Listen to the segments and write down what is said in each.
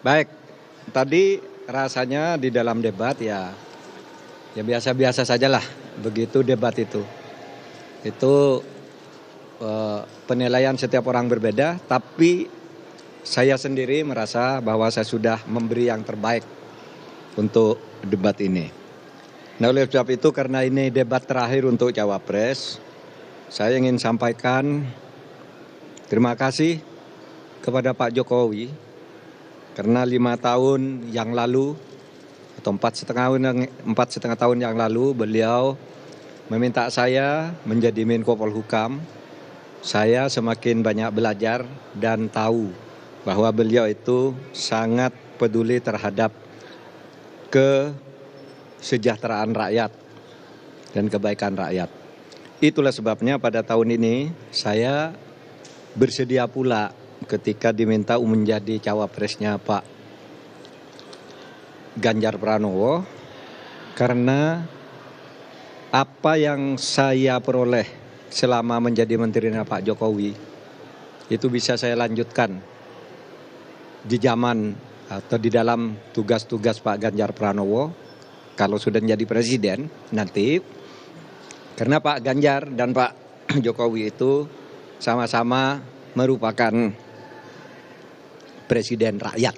Baik, tadi rasanya di dalam debat ya biasa-biasa sajalah begitu debat itu. Itu penilaian setiap orang berbeda, tapi saya sendiri merasa bahwa saya sudah memberi yang terbaik untuk debat ini. Nah, oleh sebab itu karena ini debat terakhir untuk Cawapres, saya ingin sampaikan terima kasih kepada Pak Jokowi karena 5 tahun yang lalu atau 4,5 tahun yang lalu beliau meminta saya menjadi Menko Polhukam. Saya semakin banyak belajar dan tahu bahwa beliau itu sangat peduli terhadap kesejahteraan rakyat dan kebaikan rakyat. Itulah sebabnya pada tahun ini saya bersedia pula ketika diminta menjadi cawapresnya Pak Ganjar Pranowo, karena apa yang saya peroleh selama menjadi menterinya Pak Jokowi itu bisa saya lanjutkan di zaman atau di dalam tugas-tugas Pak Ganjar Pranowo kalau sudah menjadi presiden nanti, karena Pak Ganjar dan Pak Jokowi itu sama-sama merupakan presiden rakyat.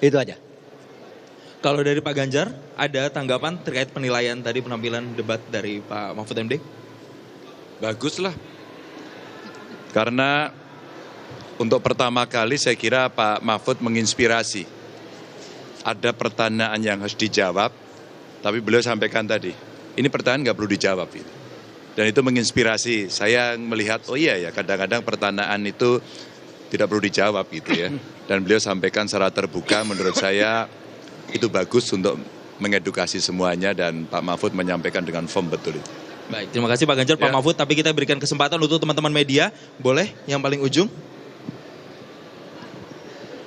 Itu aja. Kalau dari Pak Ganjar, ada tanggapan terkait penilaian tadi penampilan debat dari Pak Mahfud MD? Bagus lah. Karena untuk pertama kali saya kira Pak Mahfud menginspirasi. Ada pertanyaan yang harus dijawab, tapi beliau sampaikan tadi, ini pertanyaan nggak perlu dijawab. Dan itu menginspirasi. Saya melihat, oh iya ya, kadang-kadang pertanyaan itu tidak perlu dijawab gitu ya. Dan beliau sampaikan secara terbuka, menurut saya itu bagus untuk mengedukasi semuanya dan Pak Mahfud menyampaikan dengan firm betul itu. Baik, terima kasih Pak Ganjar, Pak Mahfud. Tapi kita berikan kesempatan untuk teman-teman media. Boleh yang paling ujung?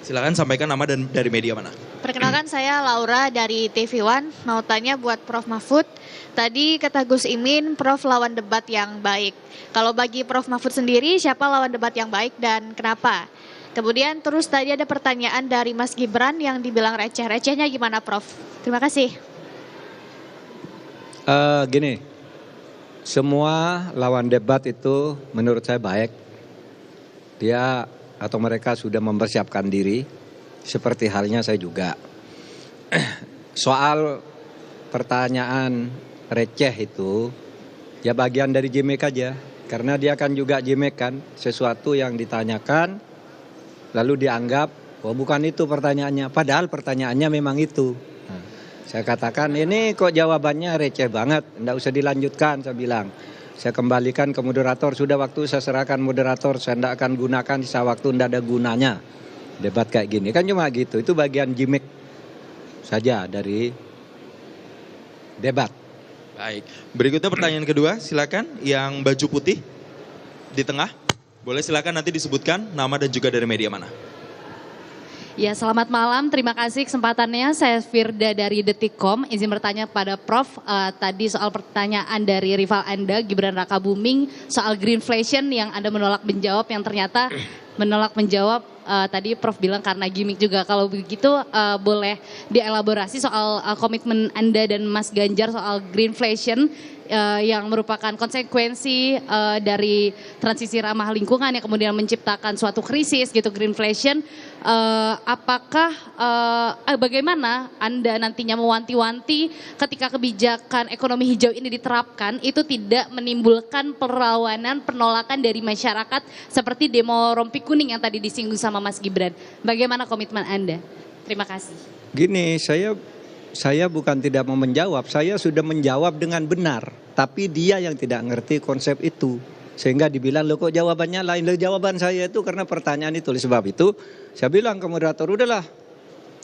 Silakan sampaikan nama dan dari media mana. Perkenalkan saya Laura dari TV One. Mau tanya buat Prof Mahfud. Tadi kata Gus Imin, Prof lawan debat yang baik. Kalau bagi Prof Mahfud sendiri, siapa lawan debat yang baik dan kenapa? Kemudian terus tadi ada pertanyaan dari Mas Gibran yang dibilang receh. Recehnya gimana Prof? Terima kasih. Gini, semua lawan debat itu menurut saya baik. Dia atau mereka sudah mempersiapkan diri, seperti halnya saya juga. Soal pertanyaan receh itu, ya bagian dari gimmick aja. Karena dia kan juga gimmick kan, sesuatu yang ditanyakan, lalu dianggap, oh bukan itu pertanyaannya. Padahal pertanyaannya memang itu. Nah, saya katakan, ini kok jawabannya receh banget, enggak usah dilanjutkan, saya bilang. Saya kembalikan ke moderator, sudah waktu saya serahkan moderator, saya tidak akan gunakan sisa waktu, tidak ada gunanya. Debat kayak gini, kan cuma gitu, itu bagian gimmick saja dari debat. Baik, berikutnya pertanyaan kedua, silakan yang baju putih di tengah. Boleh silakan nanti disebutkan nama dan juga dari media mana. Ya, selamat malam. Terima kasih kesempatannya. Saya Firda dari Detikcom. Izin bertanya pada Prof. Tadi soal pertanyaan dari rival Anda, Gibran Rakabuming, soal greenflation yang Anda menolak menjawab, yang ternyata menolak menjawab tadi Prof bilang karena gimmick juga. Kalau begitu boleh dielaborasi soal komitmen Anda dan Mas Ganjar soal greenflation yang merupakan konsekuensi dari transisi ramah lingkungan yang kemudian menciptakan suatu krisis gitu, greenflation. Apakah bagaimana Anda nantinya mewanti-wanti ketika kebijakan ekonomi hijau ini diterapkan itu tidak menimbulkan perlawanan, penolakan dari masyarakat seperti demo rompi kuning yang tadi disinggung sama Mas Gibran. Bagaimana komitmen Anda? Terima kasih. Gini, saya bukan tidak mau menjawab, saya sudah menjawab dengan benar. Tapi dia yang tidak ngerti konsep itu. Sehingga dibilang, loh kok jawabannya lain. Loh, jawaban saya itu karena pertanyaan itu. Oleh sebab itu, saya bilang ke moderator, udahlah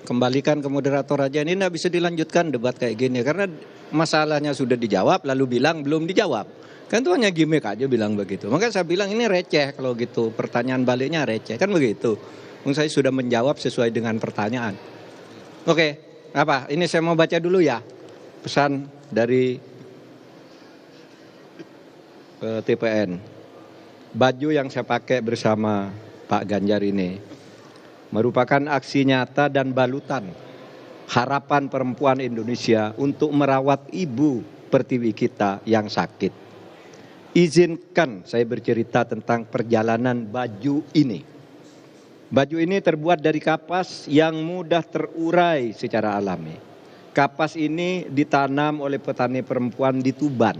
kembalikan ke moderator aja. Ini tidak bisa dilanjutkan debat kayak gini. Karena masalahnya sudah dijawab, lalu bilang belum dijawab. Kan itu hanya gimmick aja bilang begitu. Makanya saya bilang ini receh kalau gitu. Pertanyaan baliknya receh, kan begitu. Saya sudah menjawab sesuai dengan pertanyaan. Oke, apa? Ini saya mau baca dulu ya. Pesan dari TPN. Baju yang saya pakai bersama Pak Ganjar ini merupakan aksi nyata dan balutan harapan perempuan Indonesia untuk merawat ibu pertiwi kita yang sakit. Izinkan saya bercerita tentang perjalanan baju ini. Baju ini terbuat dari kapas yang mudah terurai secara alami. Kapas ini ditanam oleh petani perempuan di Tuban,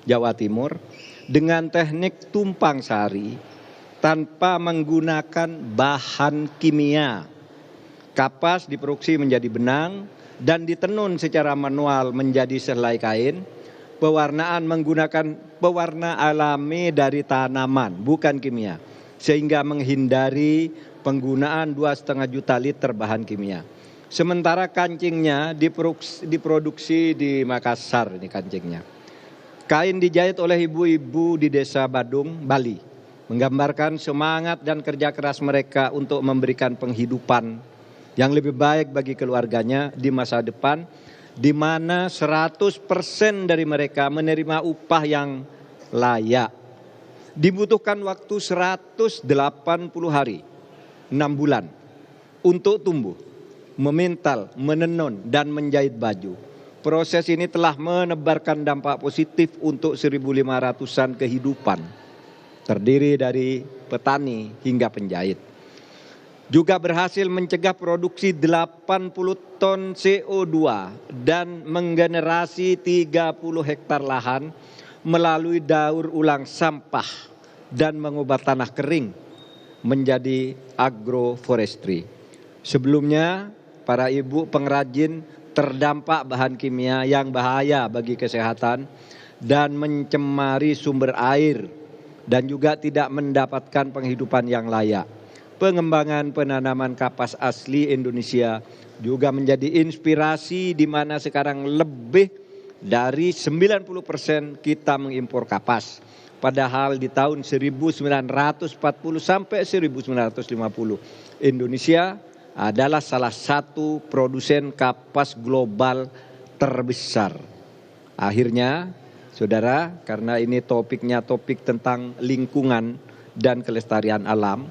Jawa Timur, dengan teknik tumpang sari tanpa menggunakan bahan kimia. Kapas diproduksi menjadi benang dan ditenun secara manual menjadi selai kain. Pewarnaan menggunakan pewarna alami dari tanaman, bukan kimia, sehingga menghindari penggunaan 2,5 juta liter bahan kimia. Sementara kancingnya diproduksi di Makassar, ini kancingnya. Kain dijahit oleh ibu-ibu di desa Badung, Bali, menggambarkan semangat dan kerja keras mereka untuk memberikan penghidupan yang lebih baik bagi keluarganya di masa depan, di mana 100% dari mereka menerima upah yang layak. Dibutuhkan waktu 180 hari, 6 bulan, untuk tumbuh, memintal, menenun, dan menjahit baju. Proses ini telah menebarkan dampak positif untuk 1.500-an kehidupan, terdiri dari petani hingga penjahit. Juga berhasil mencegah produksi 80 ton CO2 dan menggenerasi 30 hektar lahan melalui daur ulang sampah dan mengubah tanah kering menjadi agroforestry. Sebelumnya, para ibu pengrajin terdampak bahan kimia yang bahaya bagi kesehatan dan mencemari sumber air dan juga tidak mendapatkan penghidupan yang layak. Pengembangan penanaman kapas asli Indonesia juga menjadi inspirasi di mana sekarang lebih dari 90% kita mengimpor kapas. Padahal di tahun 1940 sampai 1950 Indonesia adalah salah satu produsen kapas global terbesar. Akhirnya, saudara, karena ini topiknya topik tentang lingkungan dan kelestarian alam,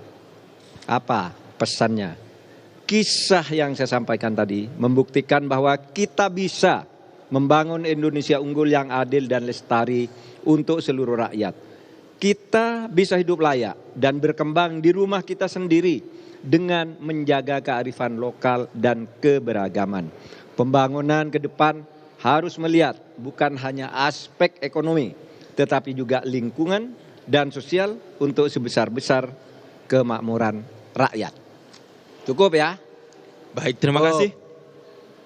apa pesannya? Kisah yang saya sampaikan tadi membuktikan bahwa kita bisa membangun Indonesia unggul yang adil dan lestari untuk seluruh rakyat. Kita bisa hidup layak dan berkembang di rumah kita sendiri dengan menjaga kearifan lokal dan keberagaman. Pembangunan ke depan harus melihat bukan hanya aspek ekonomi, tetapi juga lingkungan dan sosial untuk sebesar-besar kemakmuran rakyat. Cukup ya? Baik, terima kasih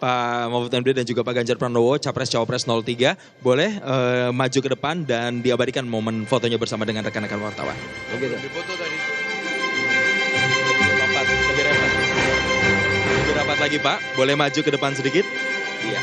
Pak Mahfud MD dan juga Pak Ganjar Pranowo, Capres-Cawapres 03. Boleh maju ke depan dan diabadikan momen fotonya bersama dengan rekan-rekan wartawan. Oke. Dipoto tadi. Lompat, lebih rapat lagi Pak. Boleh maju ke depan sedikit? Iya.